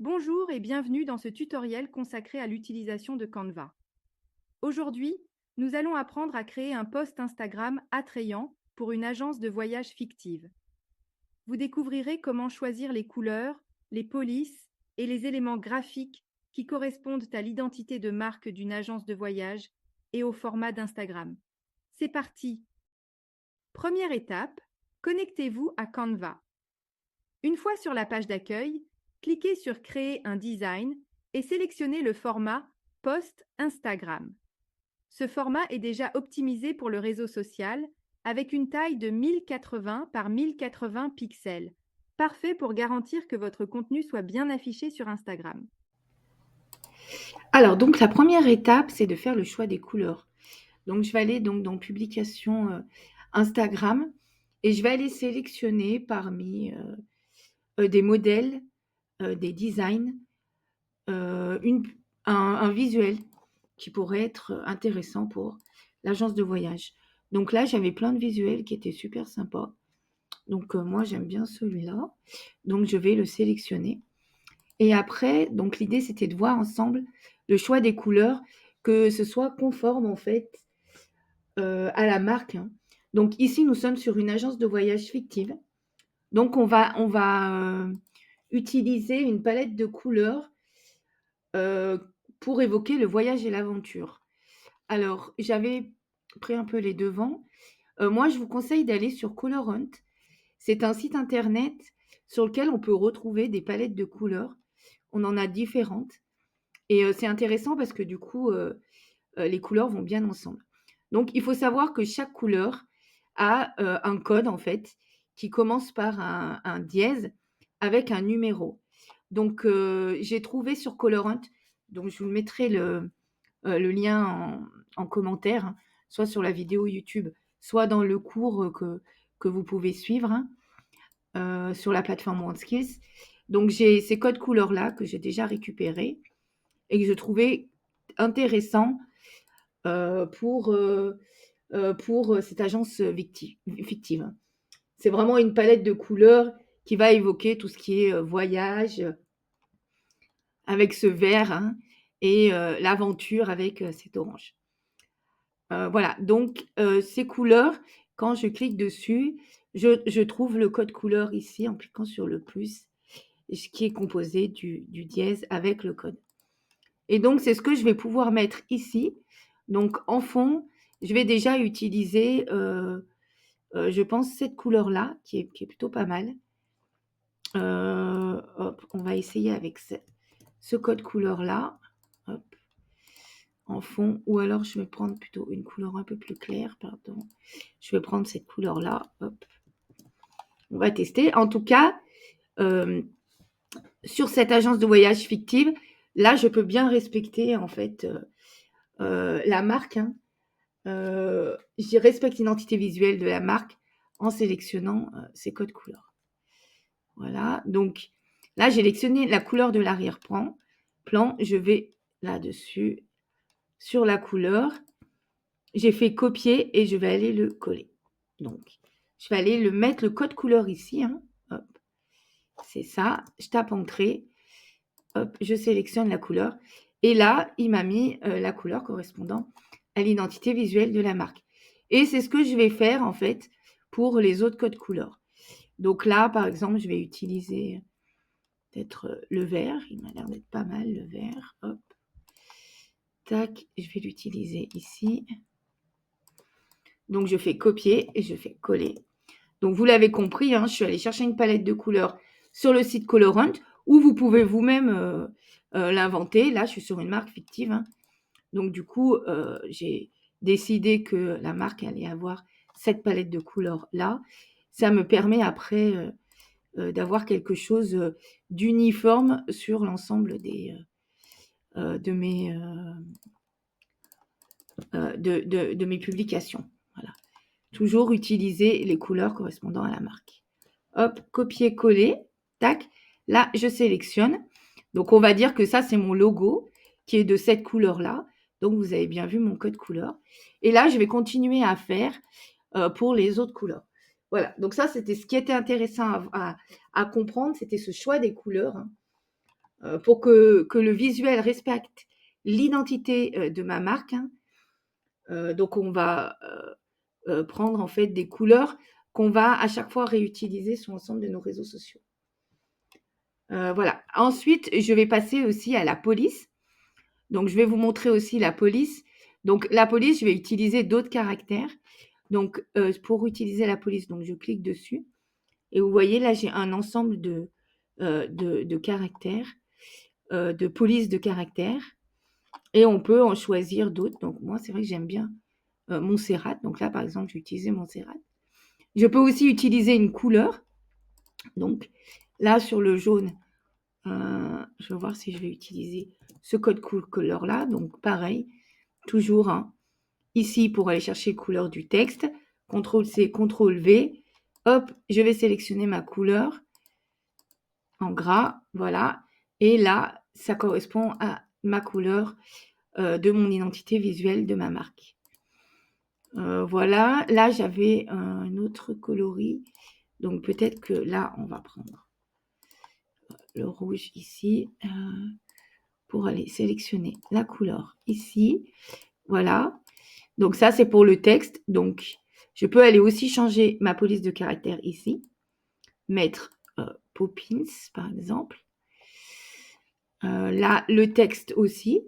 Bonjour et bienvenue dans ce tutoriel consacré à l'utilisation de Canva. Aujourd'hui, nous allons apprendre à créer un post Instagram attrayant pour une agence de voyage fictive. Vous découvrirez comment choisir les couleurs, les polices et les éléments graphiques qui correspondent à l'identité de marque d'une agence de voyage et au format d'Instagram. C'est parti! Première étape, connectez-vous à Canva. Une fois sur la page d'accueil, cliquez sur Créer un design et sélectionnez le format Post Instagram. Ce format est déjà optimisé pour le réseau social avec une taille de 1080 par 1080 pixels, parfait pour garantir que votre contenu soit bien affiché sur Instagram. Alors, donc la première étape, c'est de faire le choix des couleurs. Donc, je vais aller donc dans publication Instagram et je vais aller sélectionner parmi des modèles, des designs, une, un visuel qui pourrait être intéressant pour l'agence de voyage. Donc là, j'avais plein de visuels qui étaient super sympas. Donc, moi, j'aime bien celui-là. Donc, je vais le sélectionner. Et après, donc l'idée, c'était de voir ensemble le choix des couleurs, que ce soit conforme en fait à la marque, hein. Donc ici, nous sommes sur une agence de voyage fictive. Donc on va utiliser une palette de couleurs pour évoquer le voyage et l'aventure. Alors, j'avais pris un peu les devants. Moi, je vous conseille d'aller sur Colorhunt. C'est un site internet sur lequel on peut retrouver des palettes de couleurs. On en a différentes. Et c'est intéressant parce que du coup, les couleurs vont bien ensemble. Donc il faut savoir que chaque couleur a, un code en fait qui commence par un dièse avec un numéro. Donc j'ai trouvé sur Colorant, donc je vous mettrai le lien en commentaire, hein, soit sur la vidéo YouTube, soit dans le cours, que vous pouvez suivre, hein, sur la plateforme OneSkills. Donc j'ai ces codes couleurs-là que j'ai déjà récupérés et que je trouvais intéressant pour cette agence fictive. C'est vraiment une palette de couleurs qui va évoquer tout ce qui est voyage avec ce vert, hein, et l'aventure avec cet orange. Voilà, donc ces couleurs, quand je clique dessus, je trouve le code couleur ici en cliquant sur le plus, qui est composé du dièse avec le code. Et donc, c'est ce que je vais pouvoir mettre ici. Donc, en fond, je vais déjà utiliser, je pense, cette couleur-là, qui est plutôt pas mal. Hop, on va essayer avec ce code couleur-là. Hop, en fond. Ou alors, je vais prendre plutôt une couleur un peu plus claire, pardon. Je vais prendre cette couleur-là. Hop. On va tester. En tout cas, sur cette agence de voyage fictive, là, je peux bien respecter, en fait, la marque, hein. Je respecte l'identité visuelle de la marque en sélectionnant ces codes couleurs. Voilà, donc là, j'ai sélectionné la couleur de l'arrière-plan. Je vais là-dessus, sur la couleur. J'ai fait copier et je vais aller le coller. Donc, je vais aller le mettre le code couleur ici, hein. Hop, c'est ça. Je tape entrée. Hop, je sélectionne la couleur. Et là, il m'a mis la couleur correspondant à l'identité visuelle de la marque. Et c'est ce que je vais faire en fait pour les autres codes couleurs. Donc là, par exemple, je vais utiliser peut-être le vert. Il m'a l'air d'être pas mal le vert. Hop. Tac, je vais l'utiliser ici. Donc je fais copier et je fais coller. Donc vous l'avez compris, hein, je suis allée chercher une palette de couleurs sur le site Colorhunt où vous pouvez vous-même l'inventer. Là, je suis sur une marque fictive, hein. Donc du coup, j'ai décidé que la marque allait avoir cette palette de couleurs-là. Ça me permet après d'avoir quelque chose d'uniforme sur l'ensemble de mes publications. Voilà. Toujours utiliser les couleurs correspondant à la marque. Hop, copier-coller, tac. Là, je sélectionne. Donc, on va dire que ça, c'est mon logo qui est de cette couleur-là. Donc, vous avez bien vu mon code couleur. Et là, je vais continuer à faire pour les autres couleurs. Voilà, donc ça, c'était ce qui était intéressant à comprendre, c'était ce choix des couleurs, hein, pour que le visuel respecte l'identité de ma marque, hein. Donc on va prendre en fait des couleurs qu'on va à chaque fois réutiliser sur l'ensemble de nos réseaux sociaux. Voilà. Ensuite, je vais passer aussi à la police. Donc je vais vous montrer aussi la police. Donc la police, je vais utiliser d'autres caractères. Donc pour utiliser la police, donc je clique dessus et vous voyez là, j'ai un ensemble de caractères, de police de caractères et on peut en choisir d'autres. Donc moi, c'est vrai que j'aime bien Montserrat. Donc là, par exemple, j'ai utilisé Montserrat. Je peux aussi utiliser une couleur. Donc là, sur le jaune, je vais voir si je vais utiliser ce code couleur là. Donc pareil, toujours hein, ici pour aller chercher couleur du texte. CTRL-C, CTRL-V. Hop, je vais sélectionner ma couleur en gras. Voilà. Et là, ça correspond à ma couleur de mon identité visuelle de ma marque. Voilà. Là, j'avais un autre coloris. Donc peut-être que là, on va prendre le rouge ici pour aller sélectionner la couleur ici. Voilà. Donc ça, c'est pour le texte. Donc, je peux aller aussi changer ma police de caractère ici. Mettre Poppins, par exemple. Là, le texte aussi.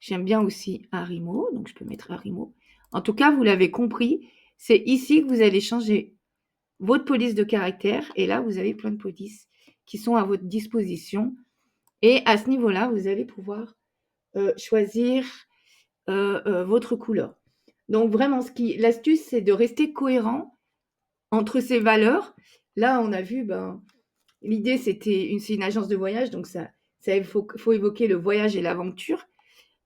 J'aime bien aussi Harimo. Donc, je peux mettre Harimo. En tout cas, vous l'avez compris. C'est ici que vous allez changer votre police de caractère. Et là, vous avez plein de polices qui sont à votre disposition. Et à ce niveau-là, vous allez pouvoir choisir votre couleur. Donc vraiment, l'astuce, c'est de rester cohérent entre ces valeurs. Là, on a vu, l'idée, c'est une agence de voyage, donc il faut évoquer le voyage et l'aventure.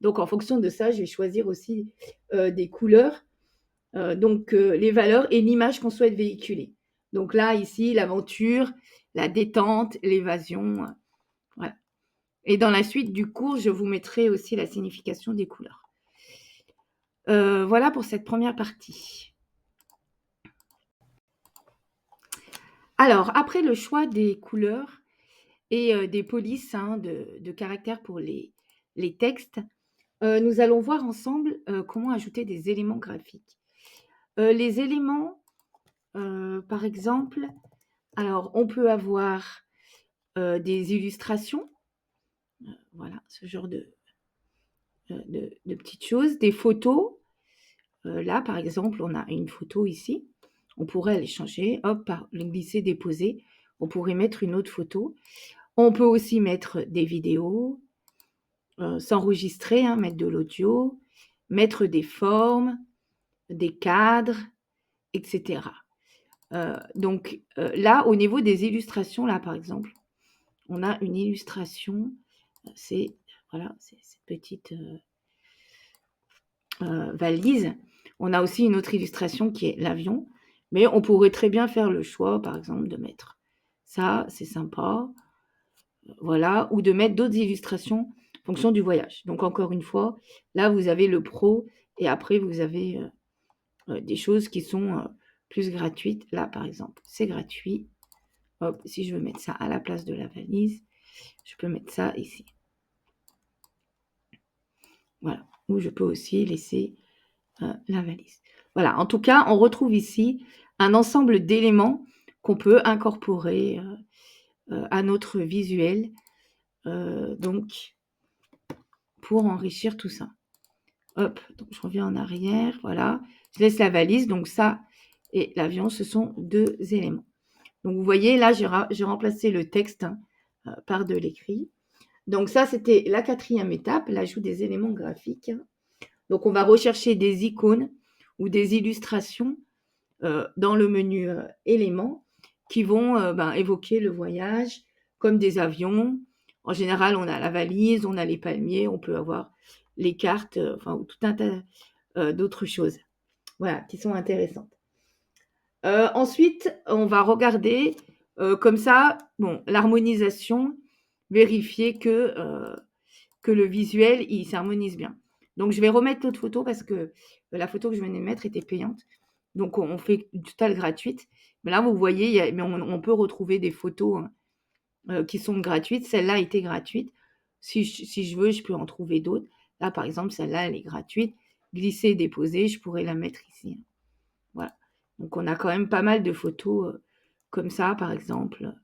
Donc en fonction de ça, je vais choisir aussi des couleurs, les valeurs et l'image qu'on souhaite véhiculer. Donc là, ici, l'aventure, la détente, l'évasion. Voilà. Et dans la suite du cours, je vous mettrai aussi la signification des couleurs. Voilà pour cette première partie. Alors, après le choix des couleurs et des polices hein, de caractère pour les textes, nous allons voir ensemble comment ajouter des éléments graphiques. Les éléments, par exemple, alors on peut avoir des illustrations, voilà, ce genre de petites choses, des photos. Là, par exemple, on a une photo ici. On pourrait aller changer, hop, par le glisser, déposer. On pourrait mettre une autre photo. On peut aussi mettre des vidéos, s'enregistrer, hein, mettre de l'audio, mettre des formes, des cadres, etc. Donc là, au niveau des illustrations, là, par exemple, on a une illustration. C'est voilà, c'est cette petite valise. On a aussi une autre illustration qui est l'avion, mais on pourrait très bien faire le choix, par exemple, de mettre ça, c'est sympa, voilà, ou de mettre d'autres illustrations en fonction du voyage. Donc encore une fois, là vous avez le pro et après vous avez des choses qui sont plus gratuites. Là par exemple, c'est gratuit. Hop, si je veux mettre ça à la place de la valise, je peux mettre ça ici. Voilà, ou je peux aussi laisser la valise. Voilà, en tout cas, on retrouve ici un ensemble d'éléments qu'on peut incorporer à notre visuel, donc pour enrichir tout ça. Hop, donc je reviens en arrière, voilà. Je laisse la valise, donc ça et l'avion, ce sont deux éléments. Donc vous voyez, là, j'ai remplacé le texte par de l'écrit. Donc ça, c'était la quatrième étape, l'ajout des éléments graphiques. Donc on va rechercher des icônes ou des illustrations dans le menu éléments qui vont évoquer le voyage, comme des avions. En général, on a la valise, on a les palmiers, on peut avoir les cartes, ou tout un tas d'autres choses, voilà, qui sont intéressantes. Ensuite, on va regarder comme ça, l'harmonisation, vérifier que le visuel, il s'harmonise bien. Donc, je vais remettre l'autre photo parce que la photo que je venais de mettre était payante. Donc, on fait une totale gratuite. Mais là, vous voyez, on peut retrouver des photos qui sont gratuites. Celle-là était gratuite. Si je veux, je peux en trouver d'autres. Là, par exemple, celle-là, elle est gratuite. Glisser, déposer, je pourrais la mettre ici. Voilà. Donc, on a quand même pas mal de photos comme ça, par exemple.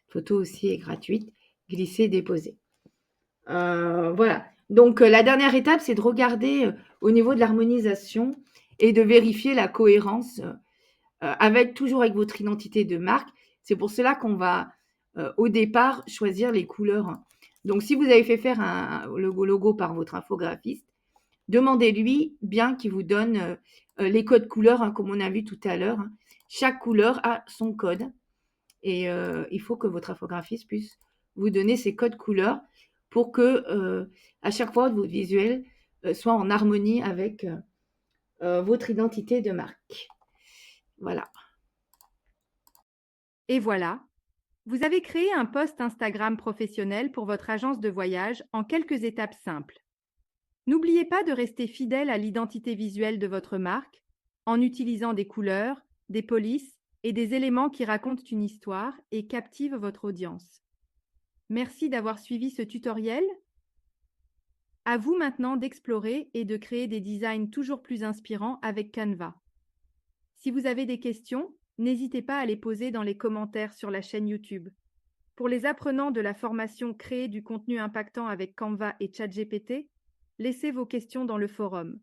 Photo aussi est gratuite. Glisser, déposer. Voilà. Donc, la dernière étape, c'est de regarder au niveau de l'harmonisation et de vérifier la cohérence toujours avec votre identité de marque. C'est pour cela qu'on va, au départ, choisir les couleurs. Donc, si vous avez fait faire un logo par votre infographiste, demandez-lui bien qu'il vous donne les codes couleurs, hein, comme on a vu tout à l'heure. Hein. Chaque couleur a son code et il faut que votre infographiste puisse vous donner ces codes couleurs pour que à chaque fois votre visuel soit en harmonie avec votre identité de marque. Voilà. Et voilà, vous avez créé un post Instagram professionnel pour votre agence de voyage en quelques étapes simples. N'oubliez pas de rester fidèle à l'identité visuelle de votre marque en utilisant des couleurs, des polices et des éléments qui racontent une histoire et captivent votre audience. Merci d'avoir suivi ce tutoriel. À vous maintenant d'explorer et de créer des designs toujours plus inspirants avec Canva. Si vous avez des questions, n'hésitez pas à les poser dans les commentaires sur la chaîne YouTube. Pour les apprenants de la formation Créer du contenu impactant avec Canva et ChatGPT, laissez vos questions dans le forum.